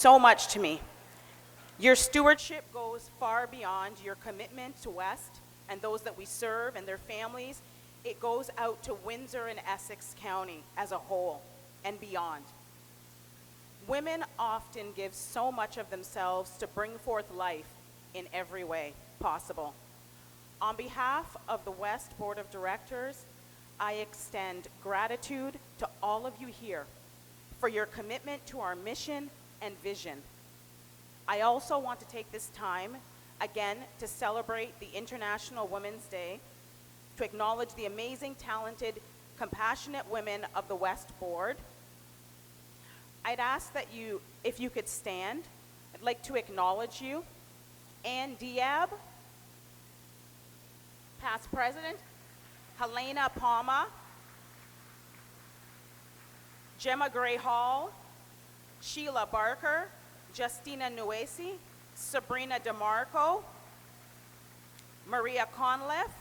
so much to me. Your stewardship goes far beyond your commitment to West and those that we serve and their families. It goes out to Windsor and Essex County as a whole and beyond. Women often give so much of themselves to bring forth life in every way possible. On behalf of the West Board of Directors, I extend gratitude to all of you here for your commitment to our mission and vision. I also want to take this time again to celebrate the International Women's Day, to acknowledge the amazing, talented, compassionate women of the West Board. I'd ask that you, if you could stand, I'd like to acknowledge you. Ann Diab, past president, Helena Palma, Gemma Gray Hall, Sheila Barker, Justina Nuesi, Sabrina DeMarco, Maria Conliffe,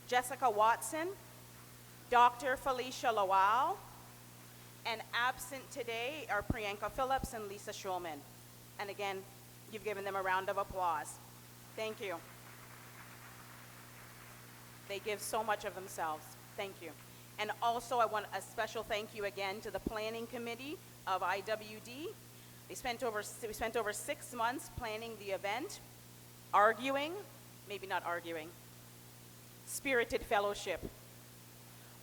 Jessica Watson, Dr. Felicia Lawal, and absent today are Priyanka Phillips and Lisa Schulman. And again, you've given them a round of applause. Thank you. They give so much of themselves. Thank you. And also I want a special thank you again to the planning committee of IWD. We spent over 6 months planning the event, spirited fellowship,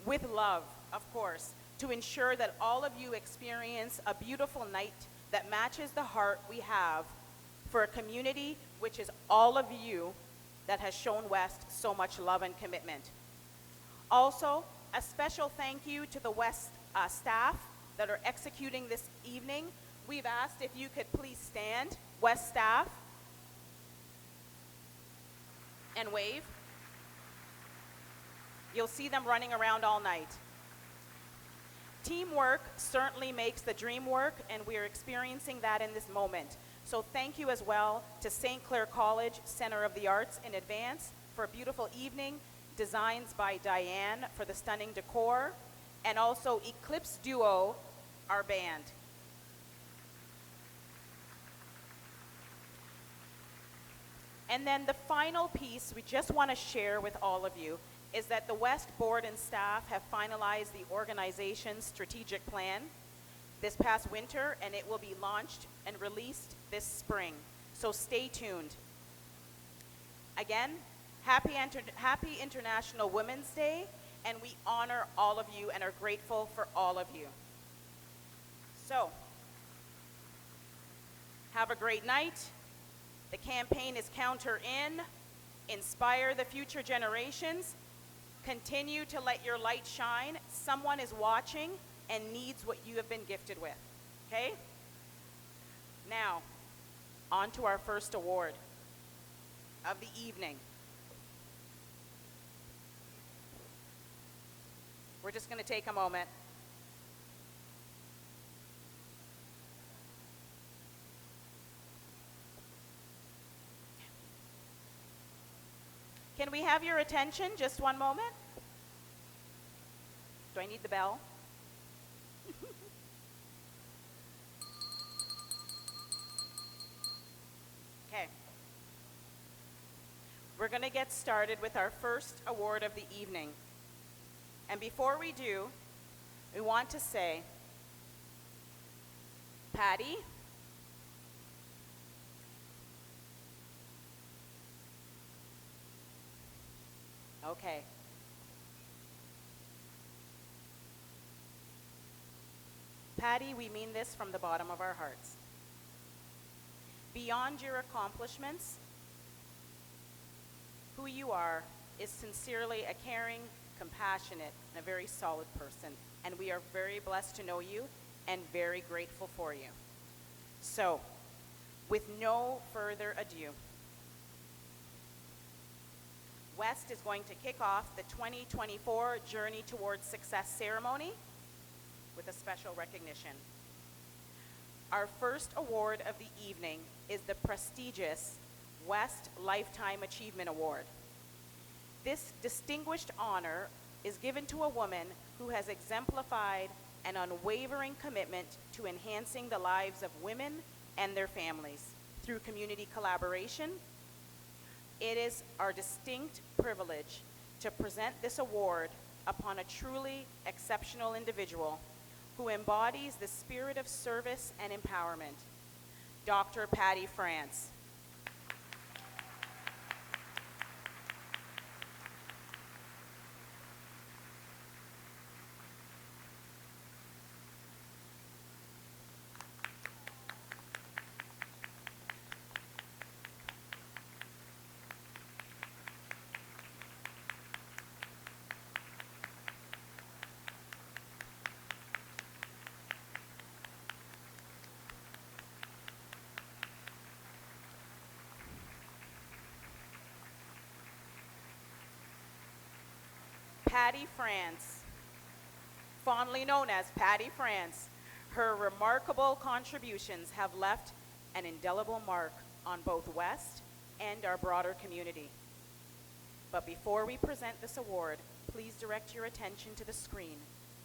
with love, of course, to ensure that all of you experience a beautiful night that matches the heart we have for a community which is all of you that has shown West so much love and commitment. Also, a special thank you to the West staff that are executing this evening. We've asked if you could please stand, West staff, and wave. You'll see them running around all night. Teamwork certainly makes the dream work, and we are experiencing that in this moment. So thank you as well to St. Clair College Center of the Arts in advance for a beautiful evening, designs by Diane for the stunning decor, and also Eclipse Duo, our band. And then the final piece we just want to share with all of you is that the West Board and staff have finalized the organization's strategic plan this past winter, and it will be launched and released this spring. So stay tuned. Again, happy International Women's Day, and we honor all of you and are grateful for all of you. So, have a great night. The campaign is Counter In, Inspire the Future Generations. Continue to let your light shine. Someone is watching and needs what you have been gifted with, okay? Now, on to our first award of the evening. We're just going to take a moment. Can we have your attention? Just one moment. Do I need the bell? Okay. We're going to get started with our first award of the evening. And before we do, we want to say, Patty, okay. Patty, we mean this from the bottom of our hearts. Beyond your accomplishments, who you are is sincerely a caring, compassionate, and a very solid person. And we are very blessed to know you and very grateful for you. So, with no further ado, West is going to kick off the 2024 Journey Towards Success ceremony with a special recognition. Our first award of the evening is the prestigious West Lifetime Achievement Award. This distinguished honor is given to a woman who has exemplified an unwavering commitment to enhancing the lives of women and their families. Through community collaboration, it is our distinct privilege to present this award upon a truly exceptional individual who embodies the spirit of service and empowerment, Dr. Patty France. Patty France, fondly known as Patty France, her remarkable contributions have left an indelible mark on both West and our broader community. But before we present this award, please direct your attention to the screen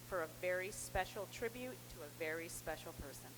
for a very special tribute to a very special person.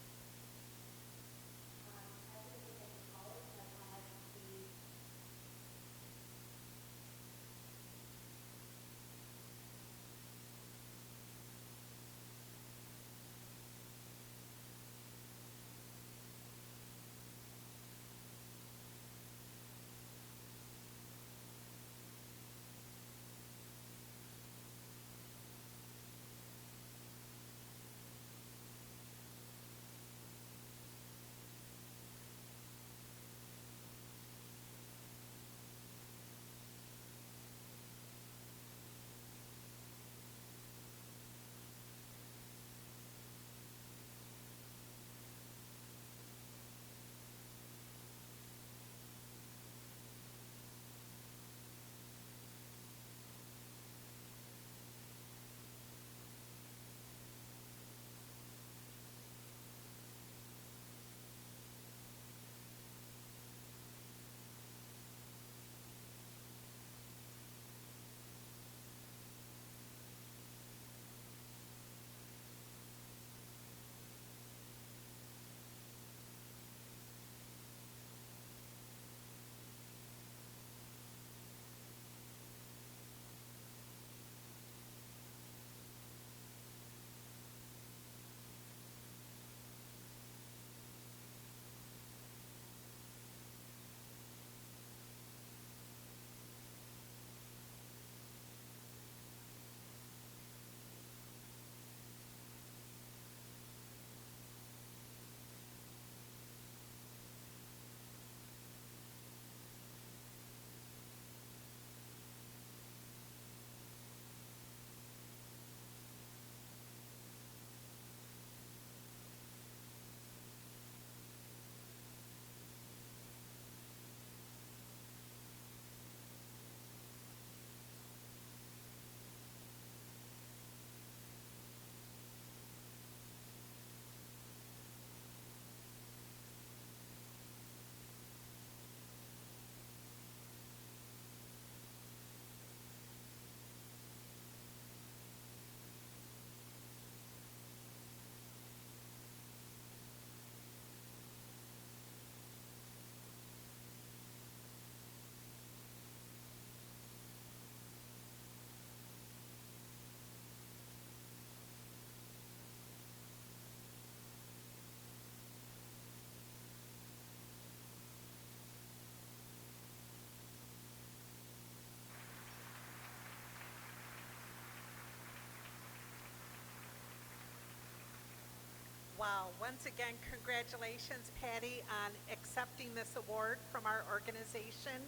Wow, once again, congratulations, Patty, on accepting this award from our organization.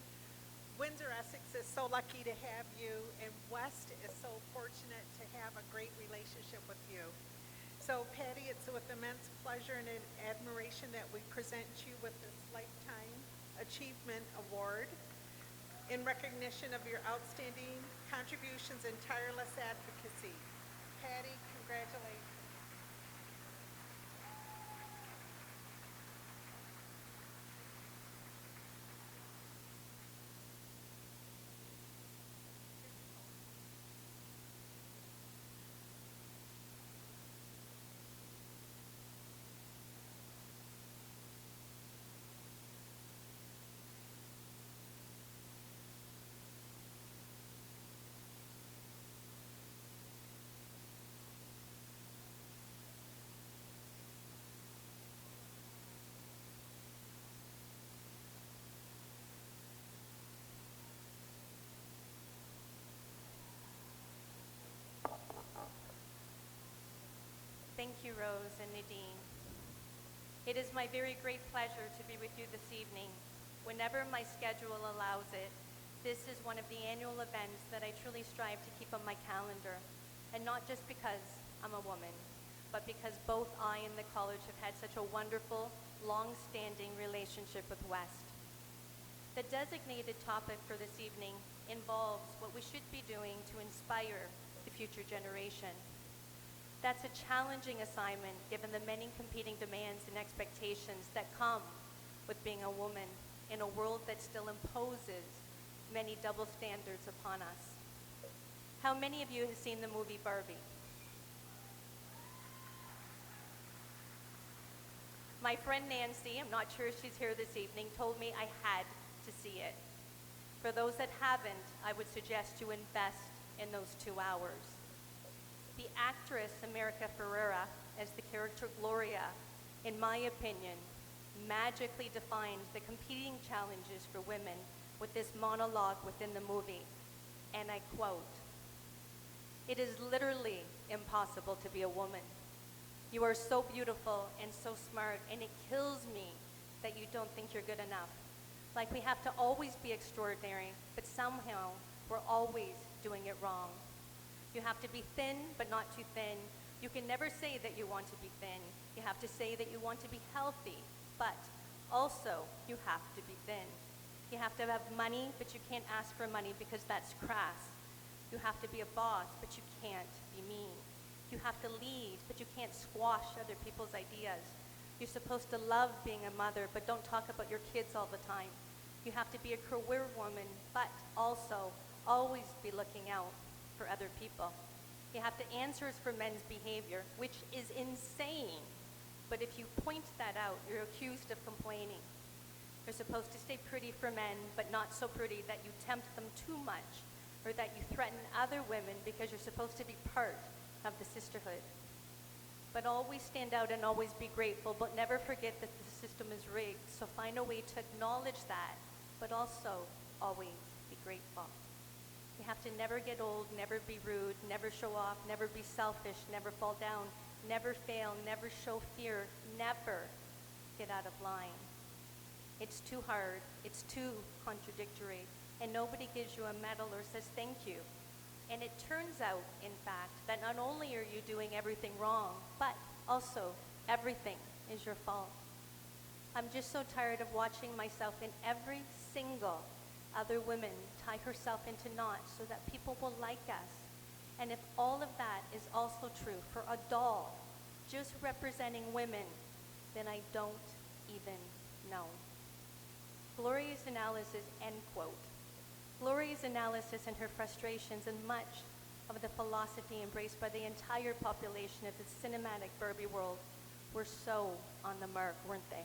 Windsor-Essex is so lucky to have you, and West is so fortunate to have a great relationship with you. So, Patty, it's with immense pleasure and admiration that we present you with this Lifetime Achievement Award in recognition of your outstanding contributions and tireless advocacy. Patty, congratulations. Thank you, Rose and Nadine. It is my very great pleasure to be with you this evening. Whenever my schedule allows it, this is one of the annual events that I truly strive to keep on my calendar. And not just because I'm a woman, but because both I and the college have had such a wonderful, long-standing relationship with West. The designated topic for this evening involves what we should be doing to inspire the future generation. That's a challenging assignment given the many competing demands and expectations that come with being a woman in a world that still imposes many double standards upon us. How many of you have seen the movie Barbie? My friend Nancy, I'm not sure if she's here this evening, told me I had to see it. For those that haven't, I would suggest you invest in those 2 hours. The actress America Ferrera, as the character Gloria, in my opinion, magically defined the competing challenges for women with this monologue within the movie. And I quote, "It is literally impossible to be a woman. You are so beautiful and so smart, and it kills me that you don't think you're good enough. Like we have to always be extraordinary, but somehow we're always doing it wrong. You have to be thin, but not too thin. You can never say that you want to be thin. You have to say that you want to be healthy, but also you have to be thin. You have to have money, but you can't ask for money because that's crass. You have to be a boss, but you can't be mean. You have to lead, but you can't squash other people's ideas. You're supposed to love being a mother, but don't talk about your kids all the time. You have to be a career woman, but also always be looking out for other people. You have to answer for men's behavior, which is insane. But if you point that out, you're accused of complaining. You're supposed to stay pretty for men, but not so pretty that you tempt them too much, or that you threaten other women because you're supposed to be part of the sisterhood. But always stand out and always be grateful, but never forget that the system is rigged. So find a way to acknowledge that, but also always be grateful. You have to never get old, never be rude, never show off, never be selfish, never fall down, never fail, never show fear, never get out of line. It's too hard, it's too contradictory, and nobody gives you a medal or says thank you. And it turns out, in fact, that not only are you doing everything wrong, but also everything is your fault. I'm just so tired of watching myself in every single other woman tie herself into knots so that people will like us. And if all of that is also true for a doll just representing women, then I don't even know. Gloria's analysis, end quote. Gloria's analysis and her frustrations and much of the philosophy embraced by the entire population of the cinematic Barbie world were so on the mark, weren't they?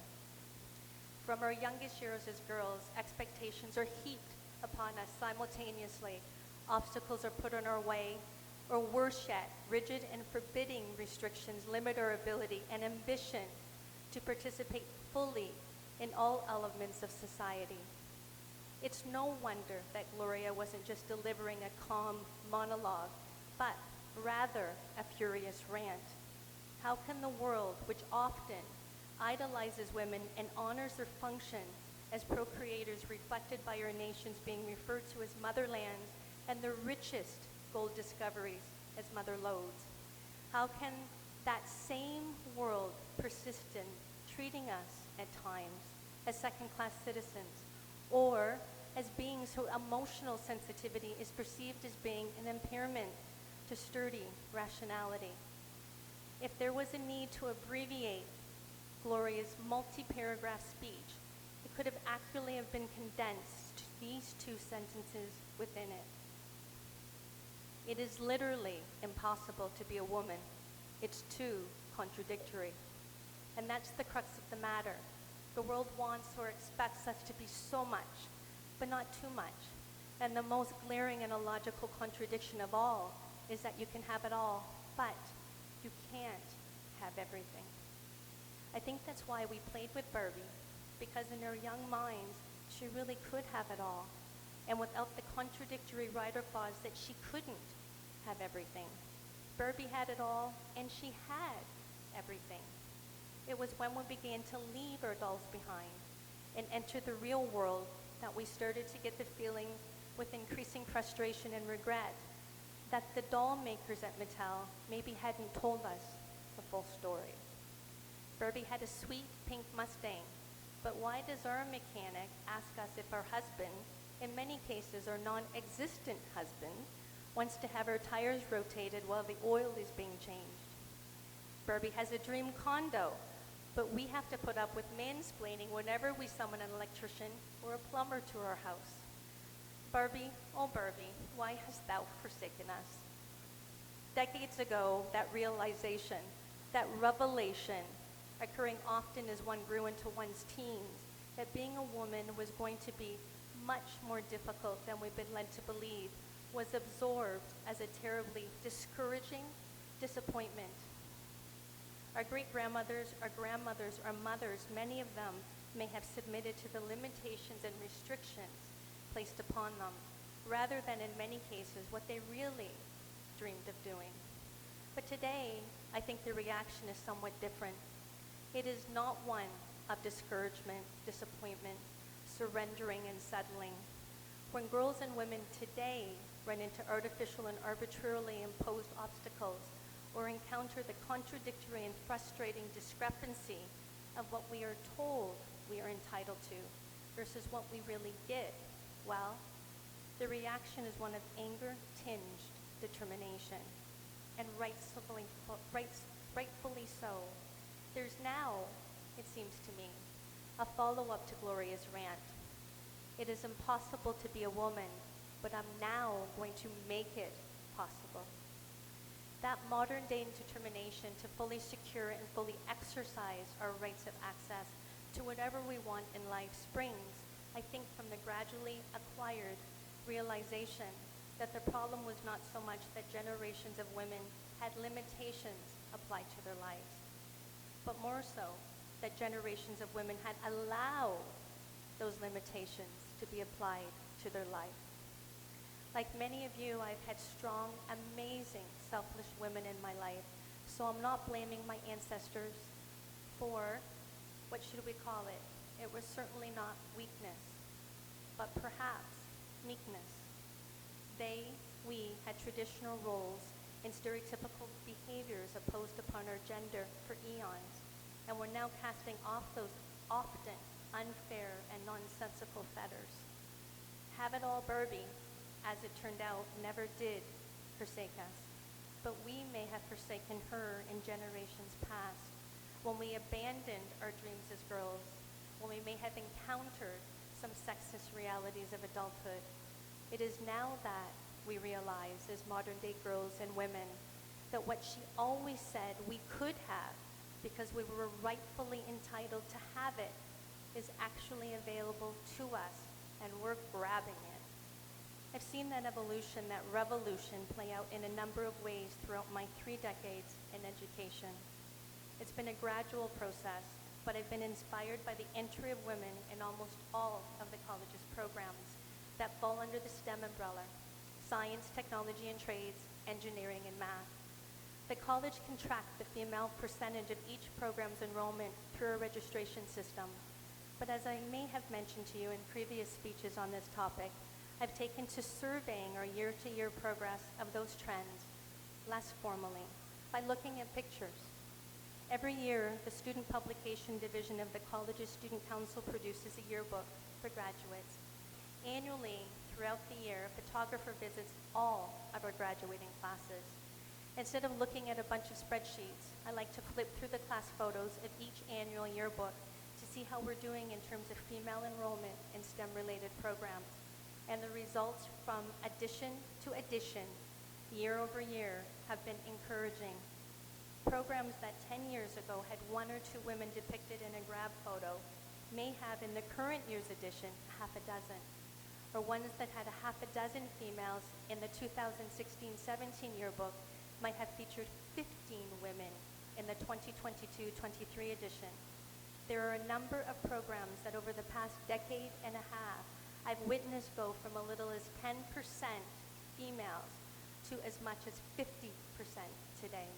From our youngest years as girls, expectations are heaped upon us simultaneously. Obstacles are put in our way, or worse yet, rigid and forbidding restrictions limit our ability and ambition to participate fully in all elements of society. It's no wonder that Gloria wasn't just delivering a calm monologue, but rather a furious rant. How can the world, which often idolizes women and honors their function as procreators reflected by our nations being referred to as motherlands and the richest gold discoveries as mother lodes, how can that same world persist in treating us at times as second-class citizens, or as beings whose emotional sensitivity is perceived as being an impairment to sturdy rationality? If there was a need to abbreviate Gloria's multi-paragraph speech, it could have accurately have been condensed to these two sentences within it. It is literally impossible to be a woman. It's too contradictory. And that's the crux of the matter. The world wants or expects us to be so much, but not too much. And the most glaring and illogical contradiction of all is that you can have it all, but you can't have everything. I think that's why we played with Barbie, because in her young minds, she really could have it all. And without the contradictory writer clause that she couldn't have everything. Barbie had it all, and she had everything. It was when we began to leave our dolls behind and enter the real world that we started to get the feeling with increasing frustration and regret that the doll makers at Mattel maybe hadn't told us the full story. Barbie had a sweet pink Mustang, but why does our mechanic ask us if our husband, in many cases our non-existent husband, wants to have our tires rotated while the oil is being changed? Barbie has a dream condo, but we have to put up with mansplaining whenever we summon an electrician or a plumber to our house. Barbie, oh Barbie, why hast thou forsaken us? Decades ago, that realization, that revelation, occurring often as one grew into one's teens, that being a woman was going to be much more difficult than we've been led to believe, was absorbed as a terribly discouraging disappointment. Our great-grandmothers, our grandmothers, our mothers, many of them may have submitted to the limitations and restrictions placed upon them, rather than in many cases what they really dreamed of doing. But today, I think the reaction is somewhat different. It is not one of discouragement, disappointment, surrendering, and settling. When girls and women today run into artificial and arbitrarily imposed obstacles or encounter the contradictory and frustrating discrepancy of what we are told we are entitled to versus what we really get, well, the reaction is one of anger-tinged determination, and rightfully so. There's now, it seems to me, a follow-up to Gloria's rant. It is impossible to be a woman, but I'm now going to make it possible. That modern-day determination to fully secure and fully exercise our rights of access to whatever we want in life springs, I think, from the gradually acquired realization that the problem was not so much that generations of women had limitations applied to their lives, but more so that generations of women had allowed those limitations to be applied to their life. Like many of you, I've had strong, amazing, selfless women in my life, so I'm not blaming my ancestors for, what should we call it? It was certainly not weakness, but perhaps meekness. We had traditional roles and stereotypical behaviors imposed upon our gender for eons, and we're now casting off those often unfair and nonsensical fetters. Have it all Barbie, as it turned out, never did forsake us, but we may have forsaken her in generations past, when we abandoned our dreams as girls, when we may have encountered some sexist realities of adulthood. It is now that we realize, as modern-day girls and women, that what she always said we could have because we were rightfully entitled to have it is actually available to us, and we're grabbing it. I've seen that evolution, that revolution, play out in a number of ways throughout my 3 decades in education. It's been a gradual process, but I've been inspired by the entry of women in almost all of the college's programs that fall under the STEM umbrella: science, technology and trades, engineering, and math. The college can track the female percentage of each program's enrollment through a registration system. But as I may have mentioned to you in previous speeches on this topic, I've taken to surveying our year-to-year progress of those trends less formally by looking at pictures. Every year, the Student Publication Division of the college's Student Council produces a yearbook for graduates. Annually, throughout the year, a photographer visits all of our graduating classes. Instead of looking at a bunch of spreadsheets, I like to flip through the class photos of each annual yearbook to see how we're doing in terms of female enrollment in STEM-related programs. And the results from addition to addition, year over year, have been encouraging. Programs that 10 years ago had 1 or 2 women depicted in a grab photo may have, in the current year's edition, half a dozen, or ones that had a half a dozen females in the 2016-17 yearbook might have featured 15 women in the 2022-23 edition. There are a number of programs that over the past decade and a half I've witnessed go from a little as 10% females to as much as 50% today.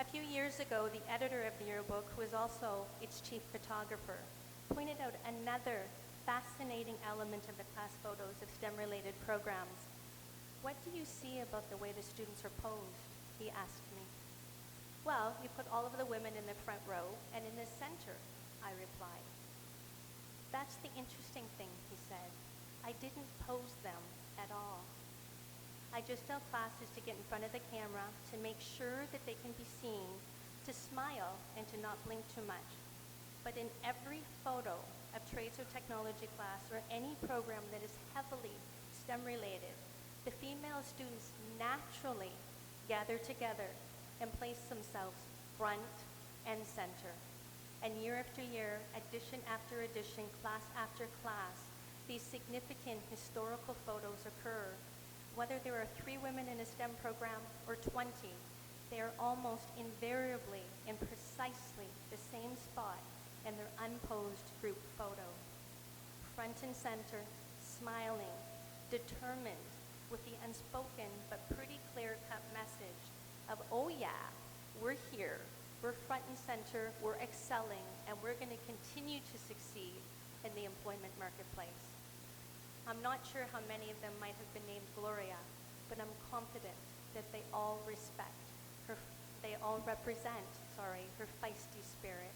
A few years ago, the editor of the yearbook, who is also its chief photographer, pointed out another fascinating element of the class photos of STEM-related programs. "What do you see about the way the students are posed?" he asked me. "Well, you put all of the women in the front row and in the center," I replied. "That's the interesting thing," he said. "I didn't pose them at all. I just tell classes to get in front of the camera, to make sure that they can be seen, to smile, and to not blink too much. But in every photo of trades or technology class or any program that is heavily STEM-related, the female students naturally gather together and place themselves front and center. And year after year, edition after edition, class after class, these significant historical photos occur. Whether there are 3 women in a STEM program or 20, they are almost invariably in precisely the same spot in their unposed group photo. Front and center, smiling, determined, with the unspoken but pretty clear-cut message of, "Oh yeah, we're here, we're front and center, we're excelling, and we're going to continue to succeed in the employment marketplace." I'm not sure how many of them might have been named Gloria, but I'm confident that they all represent her feisty spirit.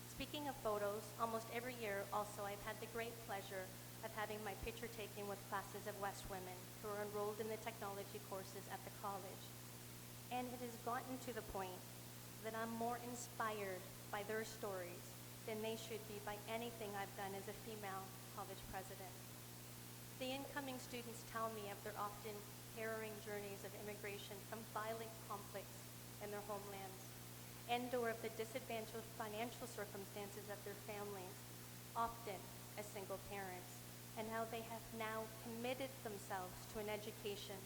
Speaking of photos, almost every year also I've had the great pleasure of having my picture taken with classes of West women who are enrolled in the technology courses at the college. And it has gotten to the point that I'm more inspired by their stories than they should be by anything I've done as a female college president. The incoming students tell me of their often harrowing journeys of immigration from violent conflicts in their homelands, and/or of the disadvantaged financial circumstances of their families, often as single parents, and how they have now committed themselves to an education,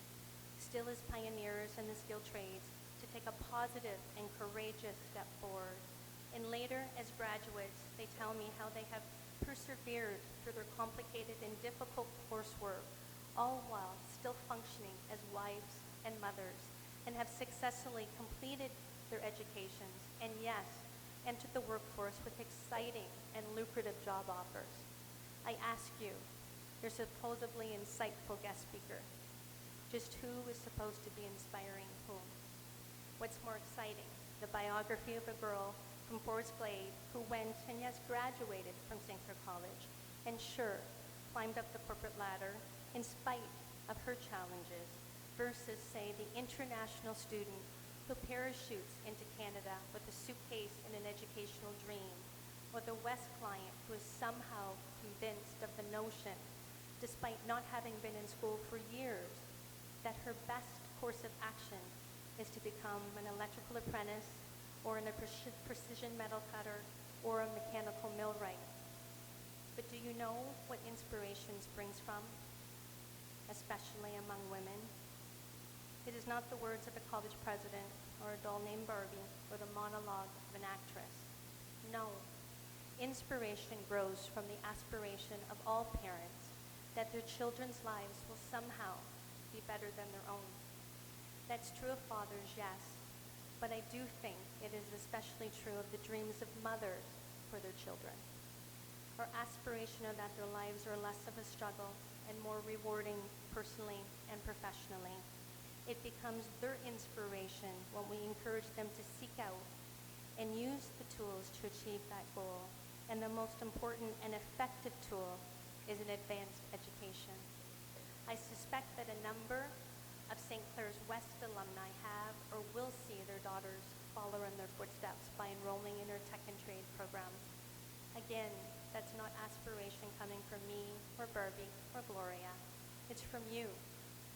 still as pioneers in the skilled trades, to take a positive and courageous step forward. And later, as graduates, they tell me how they have persevered through their complicated and difficult coursework, all while still functioning as wives and mothers, and have successfully completed their educations, and yes, entered the workforce with exciting and lucrative job offers. I ask you, your supposedly insightful guest speaker, just who is supposed to be inspiring whom? What's more exciting, the biography of a girl from Forest Glade who went and yes, graduated from St. Clair College, and sure, climbed up the corporate ladder in spite of her challenges, versus, say, the international student who parachutes into Canada with a suitcase and an educational dream, or the West client who is somehow convinced of the notion, despite not having been in school for years, that her best course of action is to become an electrical apprentice or a precision metal cutter or a mechanical millwright. But do you know what inspiration springs from, especially among women? It is not the words of a college president or a doll named Barbie or the monologue of an actress. No, inspiration grows from the aspiration of all parents that their children's lives will somehow be better than their own. That's true of fathers, yes, but I do think it is especially true of the dreams of mothers for their children. Our aspiration of that their lives are less of a struggle and more rewarding personally and professionally. It becomes their inspiration when we encourage them to seek out and use the tools to achieve that goal. And the most important and effective tool is an advanced education. I suspect that a number of St. Clair's West alumni have or will see their daughters follow in their footsteps by enrolling in our tech and trade programs. Again, that's not aspiration coming from me or Barbie or Gloria. It's from you,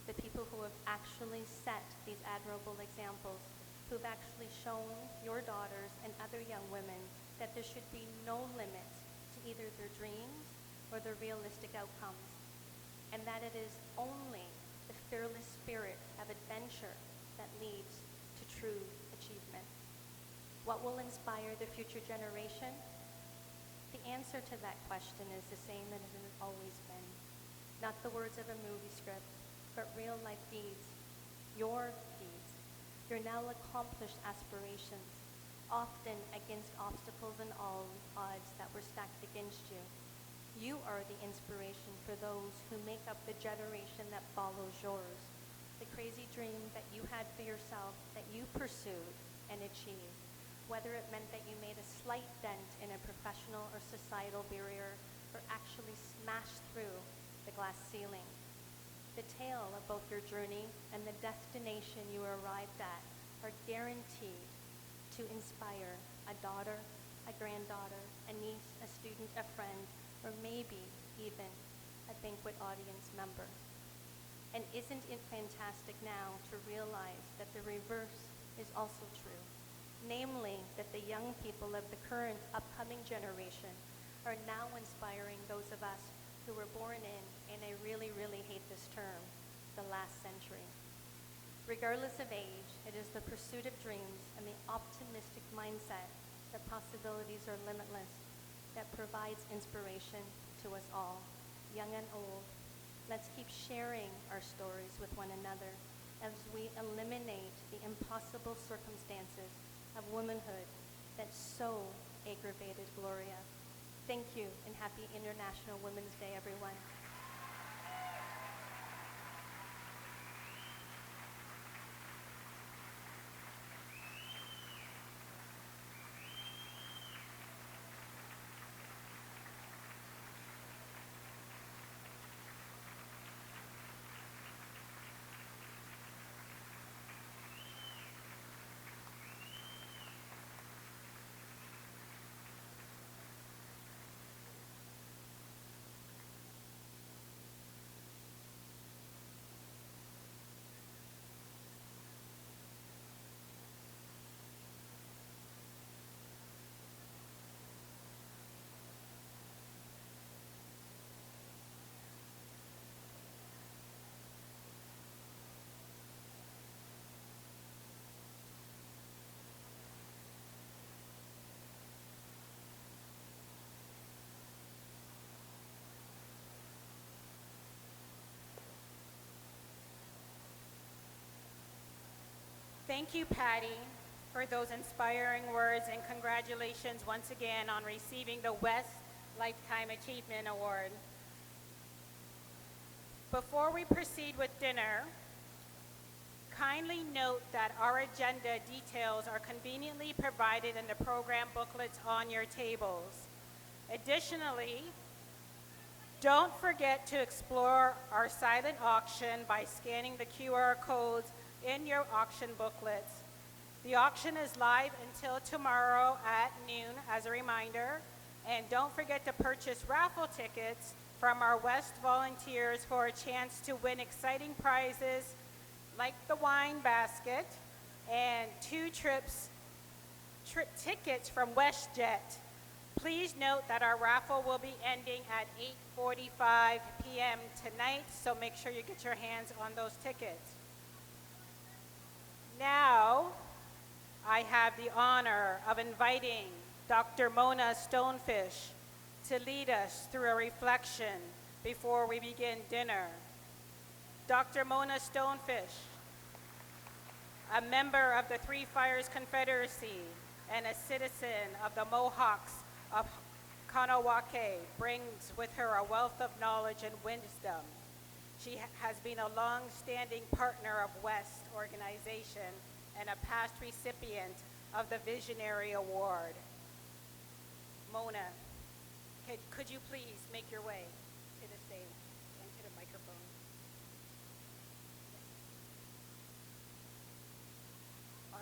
the people who have actually set these admirable examples, who've actually shown your daughters and other young women that there should be no limits to either their dreams or their realistic outcomes, and that it is only the fearless spirit of adventure that leads to true achievement. What will inspire the future generation? The answer to that question is the same that it has always been. Not the words of a movie script, but real life deeds. Your deeds. your now accomplished aspirations, often against obstacles and all odds that were stacked against you. You are the inspiration for those who make up the generation that follows yours. The crazy dream that you had for yourself, that you pursued and achieved, whether it meant that you made a slight dent in a professional or societal barrier, or actually smashed through the glass ceiling. The tale of both your journey and the destination you arrived at are guaranteed to inspire a daughter, a granddaughter, a niece, a student, a friend, or maybe even a banquet audience member. And isn't it fantastic now to realize that the reverse is also true? Namely, that the young people of the current upcoming generation are now inspiring those of us who were born in, and I really, really hate this term, the last century. Regardless of age, it is the pursuit of dreams and the optimistic mindset that possibilities are limitless that provides inspiration to us all, young and old. Let's keep sharing our stories with one another as we eliminate the impossible circumstances of womanhood that so aggravated Gloria. Thank you, and happy International Women's Day, everyone. Thank you, Patty, for those inspiring words, and congratulations once again on receiving the West Lifetime Achievement Award. Before we proceed with dinner, kindly note that our agenda details are conveniently provided in the program booklets on your tables. Additionally, don't forget to explore our silent auction by scanning the QR codes in your auction booklets. The auction is live until tomorrow at noon as a reminder, and don't forget to purchase raffle tickets from our West volunteers for a chance to win exciting prizes like the wine basket and 2 trip tickets from WestJet. Please note that our raffle will be ending at 8:45 p.m. tonight, so make sure you get your hands on those tickets. Now, I have the honor of inviting Dr. Mona Stonefish to lead us through a reflection before we begin dinner. Dr. Mona Stonefish, a member of the Three Fires Confederacy and a citizen of the Mohawks of Kanawake, brings with her a wealth of knowledge and wisdom. She has been a long-standing partner of West organization and a past recipient of the Visionary Award. Mona, could you please make your way to the stage and to the microphone?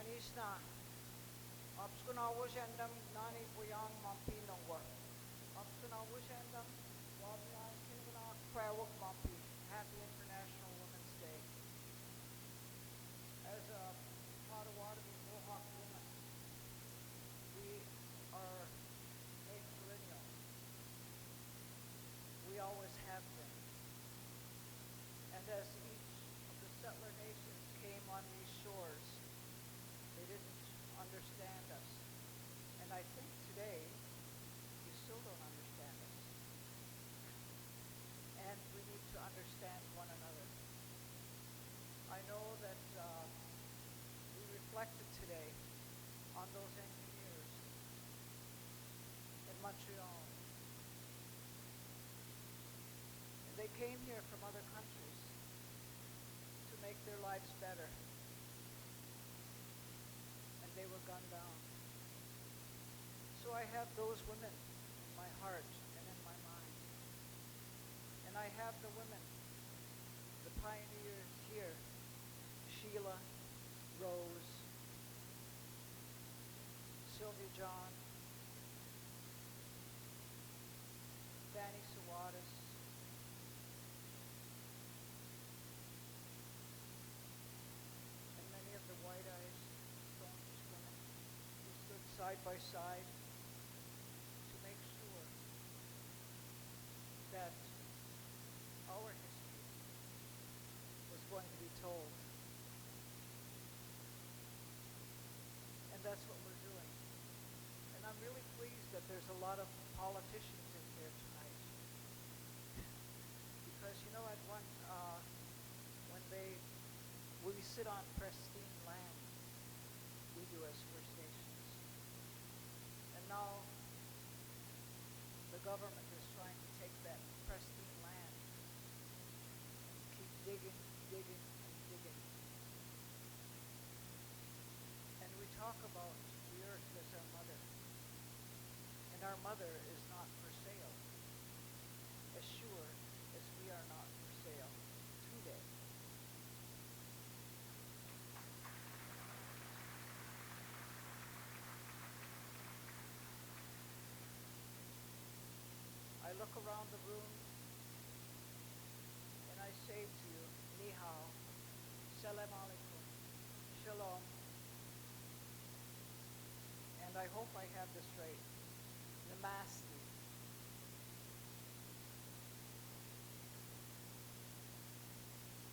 Anisna, Obskuna Wushendam, Nani Buyang Mampinongwa. Obskuna Wushendam, Wabian Kinganok, Prawak Mampi. Happy International Women's Day. As a Potawatomi Mohawk woman, we are matrilineal. We always have been. And as each of the settler nations came on these shores, they didn't understand us. And I think today, you still don't understand us. And we need to understand one another. reflected today on those engineers in Montreal. And they came here from other countries to make their lives better. And they were gunned down. So I have those women in my heart and in my mind. And I have the women, the pioneers here, Sheila, Rose, Sylvia John, Fanny Sawatis, and many of the White Eyes, Stonefish women who stood side by side to make sure that our history was going to be told. And that's what we're doing. And I'm really pleased that there's a lot of politicians in here tonight. Because you know, at one, when we sit on pristine land, we do as First Nations. And now the government is trying to take that pristine land and keep digging, digging, and digging. And we talk about the earth as our mother. And our mother is not for sale, as sure as we are not for sale today. I look around the room and I say to you, Ni hao, Salam alaikum, Shalom, and I hope I have this right, Namaste.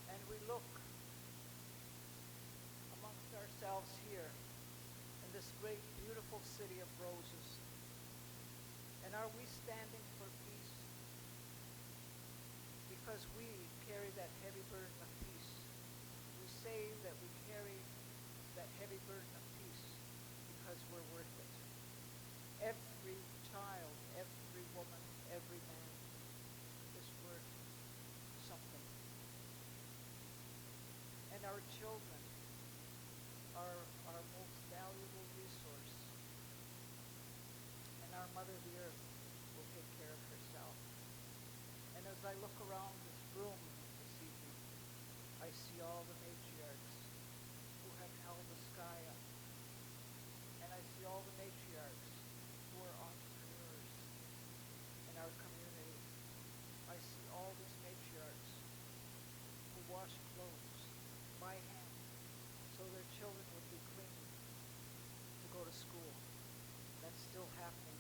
And we look amongst ourselves here in this great, beautiful city of roses. And are we standing for peace? Because we carry that heavy burden of peace. We say that we carry that heavy burden of peace because we're worth it. Every child, every woman, every man is worth something. And our children are our most valuable resource. And our Mother the Earth will take care of herself. And as I look around this room this evening, I see all the matriarchs who have held the sky up. And I see all the matriarchs who are entrepreneurs in our community. I see all these matriarchs who wash clothes by hand so their children would be clean to go to school. That's still happening